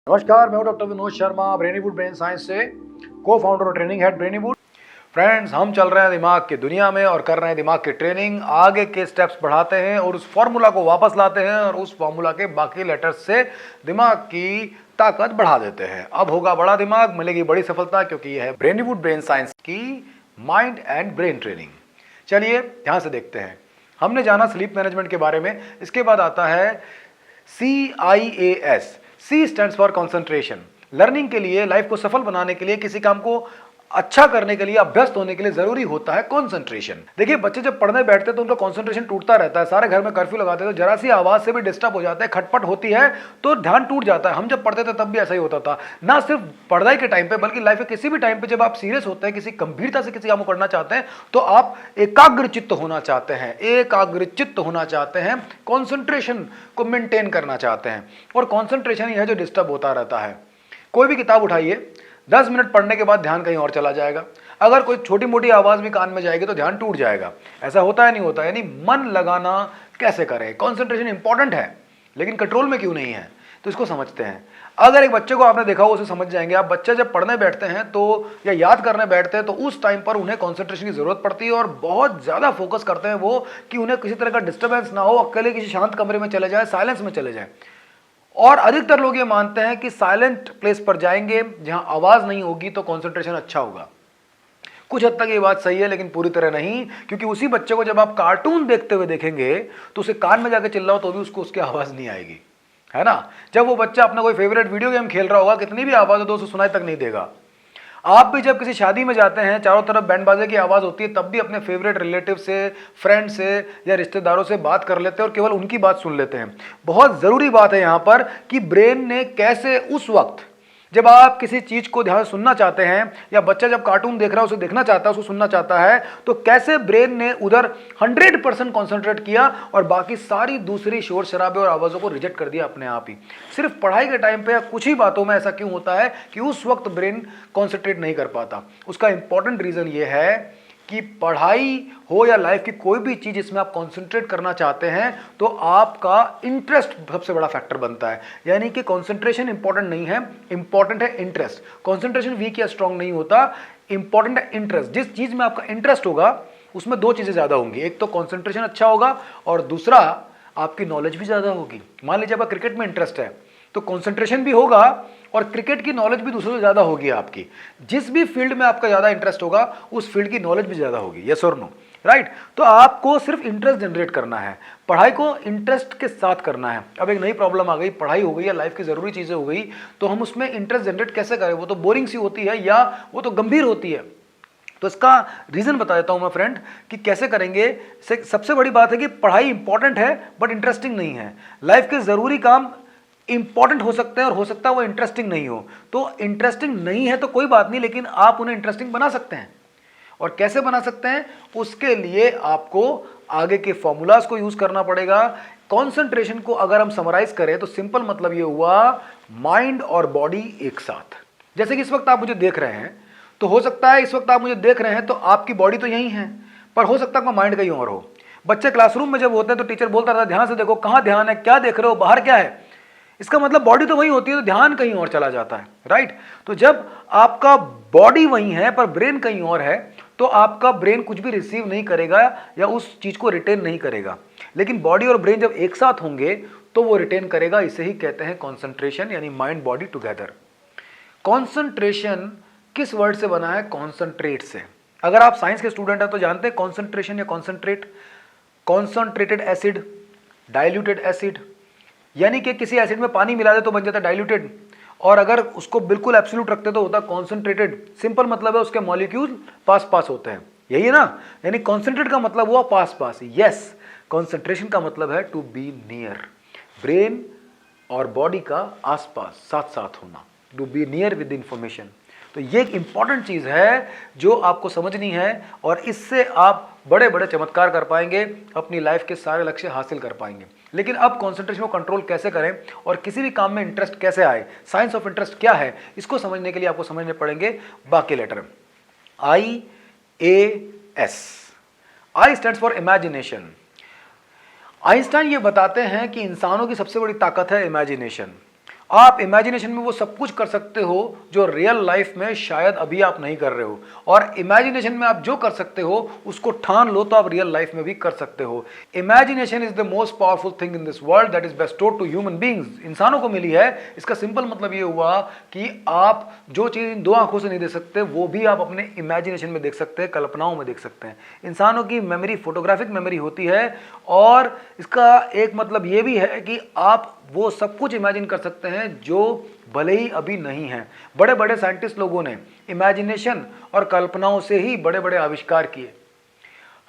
नमस्कार, मैं हूं doctor Vinod Sharma, ब्रेनीवुड brain science से को फाउंडर और ट्रेनिंग हेड ब्रेनीवुड। फ्रेंड्स, हम चल रहे हैं दिमाग की दुनिया में और कर रहे हैं दिमाग की ट्रेनिंग। आगे के स्टेप्स बढ़ाते हैं और उस फॉर्मूला को वापस लाते हैं और उस फॉर्मूला के बाकी लेटर्स से दिमाग की ताकत बढ़ा देते हैं। अब होगा बड़ा दिमाग, मिलेगी बड़ी सफलता, क्योंकि यह है ब्रेनीवुड ब्रेन साइंस की माइंड एंड ब्रेन ट्रेनिंग। चलिए ध्यान से देखते हैं। हमने जाना स्लीप मैनेजमेंट के बारे में। इसके बाद आता है CIAS। C stands for concentration. Learning के लिए, लाइफ को सफल बनाने के लिए, किसी काम को अच्छा करने के लिए, अभ्यस्त होने के लिए जरूरी होता है कंसंट्रेशन। देखिए, बच्चे जब पढ़ने बैठते हैं तो उनका कंसंट्रेशन टूटता रहता है। सारे घर में कर्फ्यू लगाते हैं तो जरा सी आवाज से भी डिस्टर्ब हो जाते हैं, खटपट होती है तो ध्यान टूट जाता है। हम जब पढ़ते थे तब भी ऐसा ही होता था, ना सिर्फ पढ़ाई के टाइम पे बल्कि लाइफ में किसी भी टाइम पे जब आप सीरियस होते हैं, किसी गंभीरता से किसी काम को करना चाहते हैं तो आप एकाग्रचित्त होना चाहते हैं, एकाग्रचित्त होना चाहते हैं, कॉन्सेंट्रेशन को मेंटेन करना चाहते हैं। और कॉन्सेंट्रेशन ही है जो डिस्टर्ब होता रहता है। कोई भी किताब उठाइए, 10 मिनट पढ़ने के बाद ध्यान कहीं और चला जाएगा। अगर कोई छोटी मोटी आवाज भी कान में जाएगी तो ध्यान टूट जाएगा। ऐसा होता है नहीं होता? यानी मन लगाना कैसे करें? कंसंट्रेशन इंपॉर्टेंट है, लेकिन कंट्रोल में क्यों नहीं है? तो इसको समझते हैं। अगर एक बच्चे को आपने देखा हो, उसे समझ जाएंगे आप। बच्चे जब पढ़ने बैठते हैं तो या याद करने बैठते हैं तो उस टाइम पर उन्हें कंसंट्रेशन की जरूरत पड़ती है और बहुत ज्यादा फोकस करते हैं वो, कि उन्हें किसी तरह का डिस्टर्बेंस ना हो, अकेले किसी शांत कमरे में चले जाए, साइलेंस में चले जाए। और अधिकतर लोग ये मानते हैं कि साइलेंट प्लेस पर जाएंगे जहां आवाज नहीं होगी तो कंसंट्रेशन अच्छा होगा। कुछ हद तक ये बात सही है, लेकिन पूरी तरह नहीं, क्योंकि उसी बच्चे को जब आप कार्टून देखते हुए देखेंगे तो उसे कान में जाकर चिल्लाओ तो भी उसको उसकी आवाज नहीं आएगी, है ना? जब वो बच्चा अपना कोई फेवरेट वीडियो गेम खेल रहा होगा, कितनी भी आवाज हो तो उसे सुनाई तक नहीं देगा। आप भी जब किसी शादी में जाते हैं, चारों तरफ बैंड बाजे की आवाज होती है, तब भी अपने फेवरेट रिलेटिव से, फ्रेंड से या रिश्तेदारों से बात कर लेते हैं और केवल उनकी बात सुन लेते हैं। बहुत जरूरी बात है यहां पर कि ब्रेन ने कैसे उस वक्त जब आप किसी चीज को ध्यान से सुनना चाहते हैं, या बच्चा जब कार्टून देख रहा है, उसे देखना चाहता है, उसको सुनना चाहता है, तो कैसे ब्रेन ने उधर 100% कॉन्सेंट्रेट किया और बाकी सारी दूसरी शोर शराबे और आवाजों को रिजेक्ट कर दिया अपने आप ही। सिर्फ पढ़ाई के टाइम पे या कुछ ही बातों में ऐसा क्यों होता है कि उस वक्त ब्रेन कॉन्सेंट्रेट नहीं कर पाता? उसका इंपॉर्टेंट रीजन ये है कि पढ़ाई हो या लाइफ की कोई भी चीज, इसमें आप कंसंट्रेट करना चाहते हैं तो आपका इंटरेस्ट सबसे बड़ा फैक्टर बनता है। यानी कि कंसंट्रेशन इंपॉर्टेंट नहीं है, इंपॉर्टेंट है इंटरेस्ट। कंसंट्रेशन वीक या स्ट्रांग नहीं होता, इंपॉर्टेंट है इंटरेस्ट। जिस चीज में आपका इंटरेस्ट होगा उसमें दो चीजें ज्यादा होंगी, एक तो कंसंट्रेशन अच्छा होगा और दूसरा आपकी नॉलेज भी ज्यादा होगी। मान लीजिए आपका क्रिकेट में इंटरेस्ट है तो कंसंट्रेशन भी होगा और क्रिकेट की नॉलेज भी दूसरों से ज्यादा होगी आपकी। जिस भी फील्ड में आपका ज्यादा इंटरेस्ट होगा उस फील्ड की नॉलेज भी ज्यादा होगी। यस और नो? राइट? तो आपको सिर्फ इंटरेस्ट जनरेट करना है, पढ़ाई को इंटरेस्ट के साथ करना है। अब एक नई प्रॉब्लम आ गई, पढ़ाई हो गई या लाइफ की जरूरी चीजें हो गई, तो हम उसमें इंटरेस्ट जनरेट कैसे करें? वो तो बोरिंग सी होती है या वो तो गंभीर होती है। तो इसका रीजन बता देता हूं मैं फ्रेंड कि कैसे करेंगे। सबसे बड़ी बात है कि पढ़ाई इंपॉर्टेंट है बट इंटरेस्टिंग नहीं है। लाइफ के जरूरी काम इंपॉर्टेंट हो सकते हैं और हो सकता है वो इंटरेस्टिंग नहीं हो। तो इंटरेस्टिंग नहीं है तो कोई बात नहीं, लेकिन आप उन्हें इंटरेस्टिंग बना सकते हैं। और कैसे बना सकते हैं? उसके लिए आपको आगे के फॉर्मूलाज को यूज करना पड़ेगा। कंसंट्रेशन को अगर हम समराइज करें तो सिंपल मतलब ये हुआ, माइंड और बॉडी एक साथ। जैसे कि इस वक्त आप मुझे देख रहे हैं, तो हो सकता है इस वक्त आप मुझे देख रहे हैं तो आपकी बॉडी तो यही है, पर हो सकता है आपका माइंड कहीं और हो। बच्चे क्लासरूम में जब होते हैं तो टीचर बोलता रहता है ध्यान से देखो, कहां ध्यान है, क्या देख रहे हो, बाहर क्या है? इसका मतलब बॉडी तो वही होती है तो ध्यान कहीं और चला जाता है। राइट? तो जब आपका बॉडी वही है पर ब्रेन कहीं और है तो आपका ब्रेन कुछ भी रिसीव नहीं करेगा या उस चीज को रिटेन नहीं करेगा। लेकिन बॉडी और ब्रेन जब एक साथ होंगे तो वो रिटेन करेगा। इसे ही कहते हैं कॉन्सेंट्रेशन, यानी माइंड बॉडी टुगेदर। कॉन्सेंट्रेशन किस वर्ड से बना है? कॉन्सेंट्रेट से। अगर आप साइंस के स्टूडेंट हैं तो जानते हैं कॉन्सेंट्रेशन या concentrate, concentrated acid, diluted acid. यानी कि किसी एसिड में पानी मिला दे तो बन जाता है डाइल्यूटेड, और अगर उसको बिल्कुल एब्सोल्यूट रखते तो होता कॉन्सेंट्रेटेड। सिंपल मतलब है उसके मॉलिक्यूल पास पास होते हैं, यही है ना? यानी कॉन्सेंट्रेट का मतलब हुआ पास पास। यस, कॉन्सेंट्रेशन का मतलब है टू बी नियर, ब्रेन और बॉडी का आसपास, साथ साथ होना, to be near with information. तो ये एक इंपॉर्टेंट चीज है जो आपको समझनी है और इससे आप बड़े बड़े चमत्कार कर पाएंगे, अपनी लाइफ के सारे लक्ष्य हासिल कर पाएंगे। लेकिन अब कंसंट्रेशन को कंट्रोल कैसे करें और किसी भी काम में इंटरेस्ट कैसे आए, साइंस ऑफ इंटरेस्ट क्या है, इसको समझने के लिए आपको समझने पड़ेंगे बाकी letter. IAS। I stands for imagination. Einstein ये बताते हैं कि इंसानों की सबसे बड़ी ताकत है इमेजिनेशन। आप इमेजिनेशन में वो सब कुछ कर सकते हो जो रियल लाइफ में शायद अभी आप नहीं कर रहे हो, और इमेजिनेशन में आप जो कर सकते हो उसको ठान लो तो आप रियल लाइफ में भी कर सकते हो। Imagination is the most powerful thing in this world that is bestowed to human beings. इंसानों को मिली है। इसका सिंपल मतलब ये हुआ कि आप जो चीज इन दो आंखों से नहीं देख सकते वो भी आप अपने इमेजिनेशन में देख सकते हैं, कल्पनाओं में देख सकते हैं। इंसानों की मेमोरी फोटोग्राफिक मेमोरी होती है, और इसका एक मतलब ये भी है कि आप वो सब कुछ इमेजिन कर सकते हैं जो भले ही अभी नहीं है। बड़े बड़े साइंटिस्ट लोगों ने इमेजिनेशन और कल्पनाओं से ही बड़े बड़े आविष्कार किए।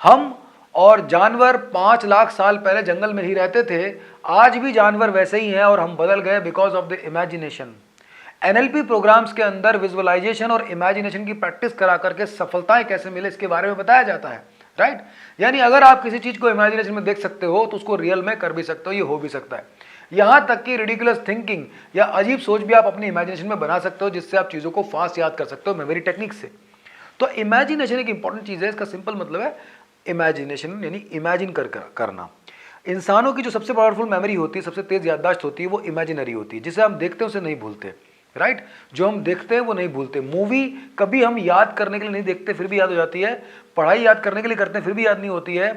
हम और जानवर 5 लाख साल पहले जंगल में ही रहते थे, आज भी जानवर वैसे ही हैं और हम बदल गए because of the imagination. NLP programs के अंदर विजुअलाइजेशन और इमेजिनेशन की प्रैक्टिस करा करके सफलताएं कैसे मिले इसके बारे में बताया जाता है, राइट। यानी अगर आप किसी चीज को इमेजिनेशन में देख सकते हो तो उसको रियल में कर भी सकते हो, ये हो भी सकता है। यहां तक कि रिडिकुलस थिंकिंग या अजीब सोच भी आप अपनी इमेजिनेशन में बना सकते हो, जिससे आप चीजों को फास्ट याद कर सकते हो मेमोरी टेक्निक से। तो इमेजिनेशन एक इंपॉर्टेंट चीज है। इसका सिंपल मतलब है इमेजिनेशन यानी इमेजिन करना। इंसानों की जो सबसे पावरफुल मेमोरी होती है, सबसे तेज याददाश्त होती है, वो इमेजिनरी होती है। जिसे हम देखते हैं उसे नहीं भूलते, राइट। जो हम देखते हैं वो नहीं भूलते। मूवी कभी हम याद करने के लिए नहीं देखते फिर भी याद हो जाती है, पढ़ाई याद करने के लिए करते हैं फिर भी याद नहीं होती है।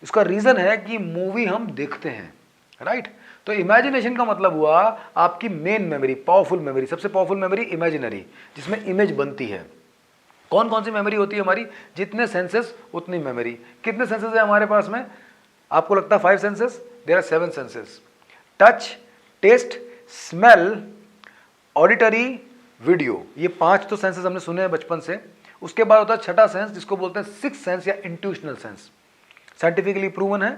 इसका रीजन है कि मूवी हम देखते हैं, राइट। तो इमेजिनेशन का मतलब हुआ आपकी मेन मेमोरी, पावरफुल मेमोरी। सबसे पावरफुल मेमोरी इमेजिनरी, जिसमें इमेज बनती है। कौन कौन सी मेमोरी होती है हमारी? जितने सेंसेस उतनी मेमोरी। कितने सेंसेस है हमारे पास में? आपको लगता है 5 senses? There are 7 senses. Touch, taste, smell, auditory, video. ये 5 तो सेंसेस हमने सुने हैं बचपन से। उसके बाद होता है छठा सेंस, जिसको बोलते हैं 6th सेंस या इंट्यूशनल सेंस, साइंटिफिकली प्रूवन है।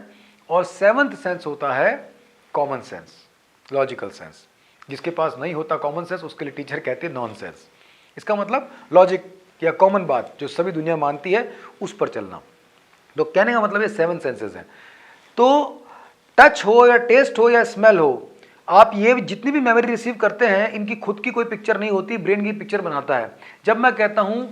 और 7th सेंस होता है कॉमन सेंस, लॉजिकल सेंस। जिसके पास नहीं होता कॉमन सेंस उसके लिए टीचर कहते हैं नॉन सेंस। इसका मतलब लॉजिक या कॉमन बात जो सभी दुनिया मानती है उस पर चलना। तो कहने का मतलब ये 7 सेंसेस हैं। तो टच हो या टेस्ट हो या स्मेल हो, आप ये जितनी भी मेमोरी रिसीव करते हैं इनकी खुद की कोई पिक्चर नहीं होती, ब्रेन की पिक्चर बनाता है। जब मैं कहता हूं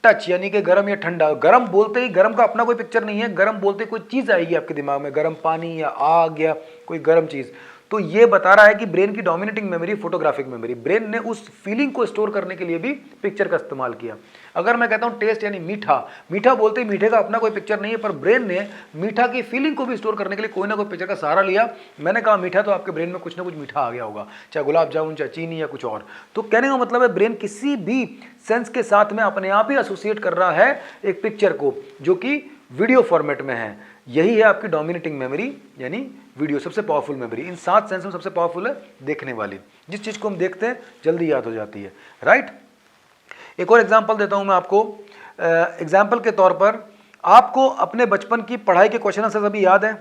टच यानी कि गर्म या ठंडा, गर्म बोलते ही गर्म का अपना कोई पिक्चर नहीं है, गर्म बोलते कोई चीज आएगी आपके दिमाग में, गर्म पानी या आग या कोई गर्म चीज। तो ये बता रहा है कि ब्रेन की dominating memory photographic memory. Brain ने उस फीलिंग को स्टोर करने के लिए भी पिक्चर का इस्तेमाल किया। अगर मैं कहता हूं टेस्ट यानी मीठा, मीठा बोलते ही मीठे का अपना कोई पिक्चर नहीं है, पर ब्रेन ने मीठा की फीलिंग को भी स्टोर करने के लिए कोई ना कोई पिक्चर का सहारा लिया। मैंने कहा मीठा, तो आपके ब्रेन में कुछ ना कुछ मीठा आ गया होगा, चाहे गुलाब जामुन, चाहे चीनी या कुछ और। तो कहने का मतलब है ब्रेन किसी भी सेंस के साथ में अपने आप ही एसोसिएट कर रहा है एक पिक्चर को, जो कि वीडियो फॉर्मेट में है। यही है आपकी डोमिनेटिंग मेमोरी यानी वीडियो, सबसे पावरफुल मेमोरी। इन 7 सेंस में सबसे पावरफुल है देखने वाली। जिस चीज को हम देखते हैं जल्दी याद हो जाती है, राइट। एक और एग्जांपल देता हूं मैं आपको। एग्जांपल के तौर पर आपको अपने बचपन की पढ़ाई के क्वेश्चन आंसर अभी याद है?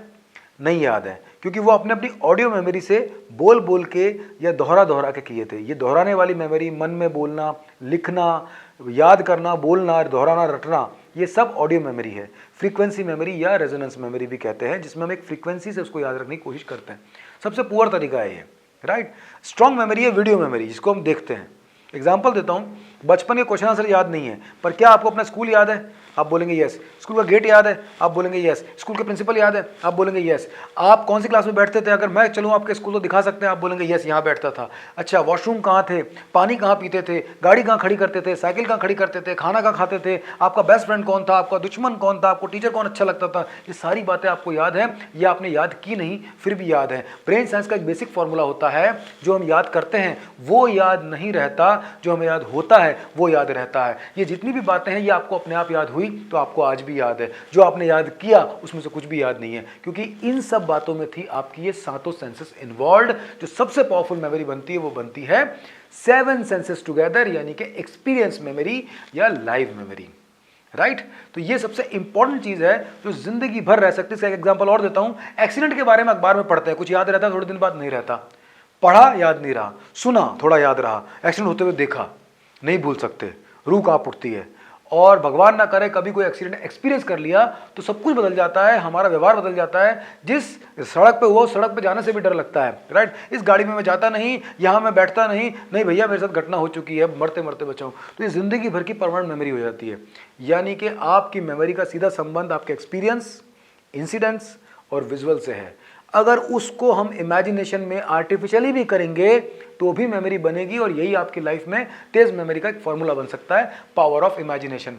नहीं याद है, क्योंकि वो अपने अपनी ऑडियो मेमोरी से बोल बोल के या दोहरा दोहरा के किए थे। ये दोहराने वाली मेमोरी, मन में बोलना, लिखना, याद करना, बोलना, दोहराना, रटना, ये सब ऑडियो मेमोरी है। फ्रीक्वेंसी मेमोरी या रेजोनेंस मेमोरी भी कहते हैं, जिसमें हम एक फ्रीक्वेंसी से उसको याद रखने की कोशिश करते हैं। सबसे पुअर तरीका है ये, राइट। स्ट्रॉन्ग मेमोरी है वीडियो मेमोरी, जिसको हम देखते हैं। एग्जाम्पल देता हूँ, बचपन के क्वेश्चन आंसर याद नहीं है, पर क्या आपको अपना स्कूल याद है? आप बोलेंगे यस। स्कूल का गेट याद है? आप बोलेंगे यस। स्कूल के प्रिंसिपल याद है? आप बोलेंगे यस। आप कौन सी क्लास में बैठते थे? अगर मैं चलूँ आपके स्कूल तो दिखा सकते हैं, आप बोलेंगे यस यहाँ बैठता था। अच्छा, वॉशरूम कहाँ थे? पानी कहाँ पीते थे? गाड़ी कहाँ खड़ी करते थे? साइकिल कहाँ खड़ी करते थे? खाना कहाँ खाते थे? आपका बेस्ट फ्रेंड कौन था? आपका दुश्मन कौन था? आपको टीचर कौन अच्छा लगता था? ये सारी बातें आपको याद है, ये आपने याद की नहीं फिर भी याद है। ब्रेन साइंस का एक बेसिक फॉर्मूला होता है, जो हम याद करते हैं वो याद नहीं रहता, जो हमें याद होता है वो याद रहता है। ये जितनी भी बातें हैं ये आपको अपने आप याद हुई तो आपको आज भी याद है। जो आपने याद किया उसमें से कुछ भी याद नहीं है, क्योंकि इन सब बातों में थी आपकी ये 7 सेंसेस इन्वॉल्व। जो सबसे पावरफुल मेमोरी बनती है वो बनती है 7 सेंसेस टुगेदर, यानी कि एक्सपीरियंस मेमोरी या लाइव मेमोरी, राइट। तो ये सबसे इंपॉर्टेंट चीज है जो जिंदगी भर रह सकती है। इसका एक एग्जांपल और देता हूं। एक्सीडेंट के बारे में अखबार में पढ़ते हैं, कुछ याद रहता है, थोड़े दिन बाद नहीं रहता। पढ़ा याद नहीं रहा, सुना थोड़ा याद रहा, एक्सीडेंट होते हुए देखा नहीं भूल सकते, रूह कांप उठती है। और भगवान ना करे कभी कोई एक्सीडेंट एक्सपीरियंस कर लिया तो सब कुछ बदल जाता है, हमारा व्यवहार बदल जाता है। जिस सड़क पे हुआ उस सड़क पे जाने से भी डर लगता है, राइट। इस गाड़ी में मैं जाता नहीं, यहाँ मैं बैठता नहीं, नहीं भैया मेरे साथ घटना हो चुकी है, मरते मरते बचाऊं। तो ये जिंदगी भर की परमानेंट मेमोरी हो जाती है। यानी कि आपकी मेमोरी का सीधा संबंध आपके एक्सपीरियंस, इंसिडेंट्स और विजुअल से है। अगर उसको हम इमेजिनेशन में आर्टिफिशियली भी करेंगे तो भी मेमोरी बनेगी, और यही आपकी लाइफ में तेज मेमोरी का एक फॉर्मूला बन सकता है, power of imagination.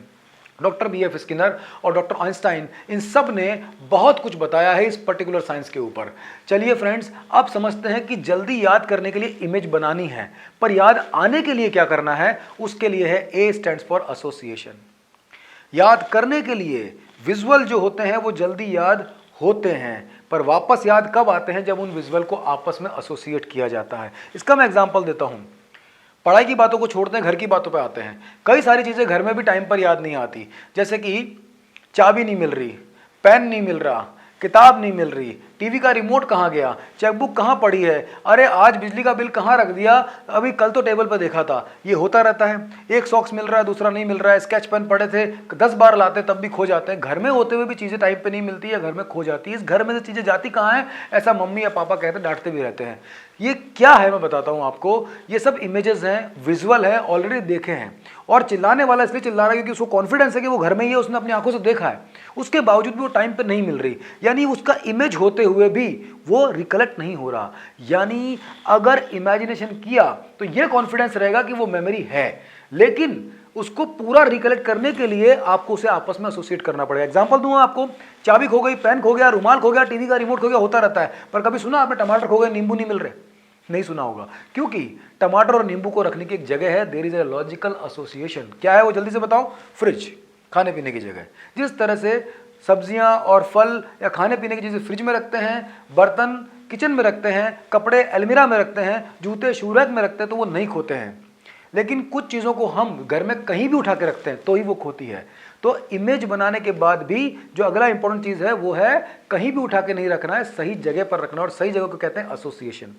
Doctor BF Skinner और डॉक्टर आइंस्टाइन इन सब ने बहुत कुछ बताया है इस पर्टिकुलर साइंस के ऊपर। चलिए फ्रेंड्स, अब समझते हैं कि जल्दी याद करने के लिए इमेज बनानी है, पर याद आने के लिए क्या करना है। उसके लिए है A स्टैंड्स फॉर एसोसिएशन। याद करने के लिए विजुअल जो होते हैं वो जल्दी याद होते हैं, पर वापस याद कब आते हैं, जब उन विजुअल को आपस में एसोसिएट किया जाता है। इसका मैं एग्जांपल देता हूं। पढ़ाई की बातों को छोड़ते हैं, घर की बातों पे आते हैं। कई सारी चीजें घर में भी टाइम पर याद नहीं आती, जैसे कि चाबी नहीं मिल रही, पेन नहीं मिल रहा, किताब नहीं मिल रही, टीवी का रिमोट कहाँ गया, चेकबुक कहाँ पड़ी है, अरे आज बिजली का बिल कहाँ रख दिया, अभी कल तो टेबल पर देखा था। ये होता रहता है। एक सॉक्स मिल रहा है, दूसरा नहीं मिल रहा है, स्केच पेन पड़े थे 10 बार लाते तब भी खो जाते हैं। घर में होते हुए भी चीज़ें टाइम पे नहीं मिलती है, घर में खो जाती है। इस घर में से चीज़ें जाती कहाँ है, ऐसा मम्मी या पापा कहते, डांटते भी रहते हैं। ये क्या है मैं बताता हूँ आपको। ये सब इमेजेस हैं, विजुअल है, ऑलरेडी देखे हैं। और चिल्लाने वाला इसलिए चिल्ला रहा है क्योंकि उसको कॉन्फिडेंस है कि वो घर में ही है, उसने अपनी आंखों से देखा है। उसके बावजूद भी वो टाइम पे नहीं मिल रही, यानी उसका इमेज होते हुए भी वो रिकलेक्ट नहीं हो रहा। यानी अगर इमेजिनेशन किया तो ये कॉन्फिडेंस रहेगा कि वो मेमोरी है, लेकिन उसको पूरा रिकलेक्ट करने के लिए आपको उसे आपस में एसोसिएट करना पड़ेगा। एग्जांपल दूंगा आपको, चाबी खो गई, पेन खो गया, रुमाल खो गया, टीवी का रिमोट खो गया, होता रहता है। पर कभी सुना आपने टमाटर खो गए, नींबू नहीं मिल रहे? नहीं सुना होगा, क्योंकि टमाटर और नींबू को रखने की एक जगह है, there is a logical association. क्या है वो, जल्दी से बताओ? फ्रिज, खाने पीने की जगह। जिस तरह से सब्जियां और फल या खाने पीने की चीजें फ्रिज में रखते हैं, बर्तन किचन में रखते हैं, कपड़े अलमीरा में रखते हैं, जूते शू रैक में रखते हैं, तो वो नहीं खोते हैं। लेकिन कुछ चीज़ों को हम घर में कहीं भी उठा के रखते हैं तो ही वो खोती है। तो इमेज बनाने के बाद भी जो अगला इंपॉर्टेंट चीज़ है वो है कहीं भी उठा के नहीं रखना है, सही जगह पर रखना। और सही जगह को कहते हैं एसोसिएशन।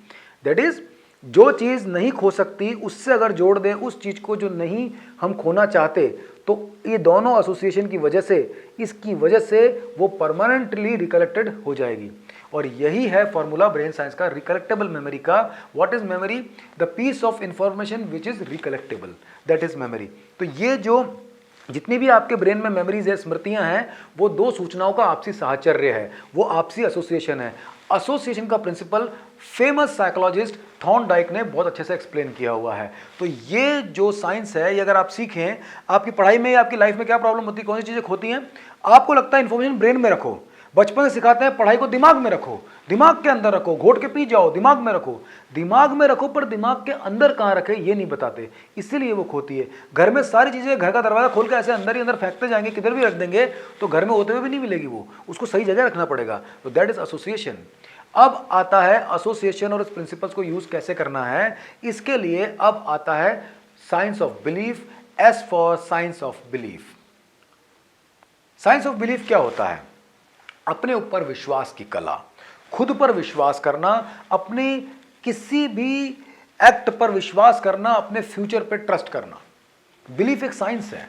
दैट इज, जो चीज़ नहीं खो सकती उससे अगर जोड़ दें उस चीज़ को जो नहीं हम खोना चाहते, तो ये दोनों एसोसिएशन की वजह से, इसकी वजह से वो परमानेंटली रिकलेक्टेड हो जाएगी। और यही है फॉर्मूला ब्रेन साइंस का, रिकलेक्टेबल मेमोरी का। What is memory? The piece of information which is recollectable, that is memory. तो ये जो जितनी भी आपके ब्रेन में मेमोरीज है, स्मृतियां हैं, वो दो सूचनाओं का आपसी साहचर्य है, वो आपसी एसोसिएशन है। एसोसिएशन का प्रिंसिपल फेमस साइकोलॉजिस्ट थॉर्नडाइक ने बहुत अच्छे से एक्सप्लेन किया हुआ है। तो ये जो साइंस है, ये अगर आप सीखें, आपकी पढ़ाई में, आपकी लाइफ में क्या प्रॉब्लम होती है, कौन सी चीजें खोती हैं? आपको लगता है इंफॉर्मेशन ब्रेन में रखो, बचपन से सिखाते हैं पढ़ाई को दिमाग में रखो, दिमाग के अंदर रखो, घोट के पी जाओ, दिमाग में रखो। दिमाग में रखो, पर दिमाग के अंदर कहाँ रखे ये नहीं बताते, इसीलिए वो खोती है। घर में सारी चीजें, घर का दरवाजा खोल के ऐसे अंदर ही अंदर फेंकते जाएंगे, किधर भी रख देंगे तो घर में होते हुए भी नहीं मिलेगी, वो उसको सही जगह रखना पड़ेगा। तो दैट इज एसोसिएशन। अब आता है एसोसिएशन और इस प्रिंसिपल्स को यूज कैसे करना है। इसके लिए अब आता है science of belief, S for science of belief. Science of belief क्या होता है? अपने ऊपर विश्वास की कला, खुद पर विश्वास करना, अपने किसी भी एक्ट पर विश्वास करना, अपने फ्यूचर पर ट्रस्ट करना। बिलीफ एक साइंस है।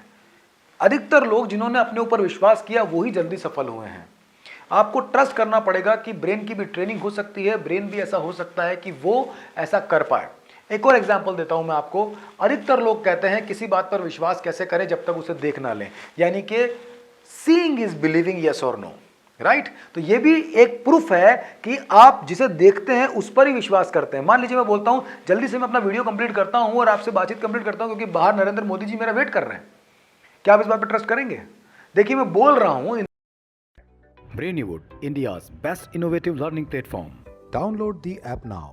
अधिकतर लोग जिन्होंने अपने ऊपर विश्वास किया वो ही जल्दी सफल हुए हैं। आपको ट्रस्ट करना पड़ेगा कि ब्रेन की भी ट्रेनिंग हो सकती है, ब्रेन भी ऐसा हो सकता है कि वो ऐसा कर पाए। एक और एग्जांपल देता हूं मैं आपको। अधिकतर लोग कहते हैं किसी बात पर विश्वास कैसे करें जब तक उसे देख ना लें, यानी कि सीइंग इज बिलीविंग, यस और नो, राइट। तो ये भी एक प्रूफ है कि आप जिसे देखते हैं उस पर ही विश्वास करते हैं। मान लीजिए मैं बोलता हूं जल्दी से मैं अपना वीडियो कंप्लीट करता हूं और आपसे बातचीत कंप्लीट करता हूं क्योंकि बाहर नरेंद्र मोदी जी मेरा वेट कर रहे हैं, क्या आप इस बात पर ट्रस्ट करेंगे? देखिए मैं बोल रहा हूं। Brainywood, India's best innovative learning platform. Download the app now.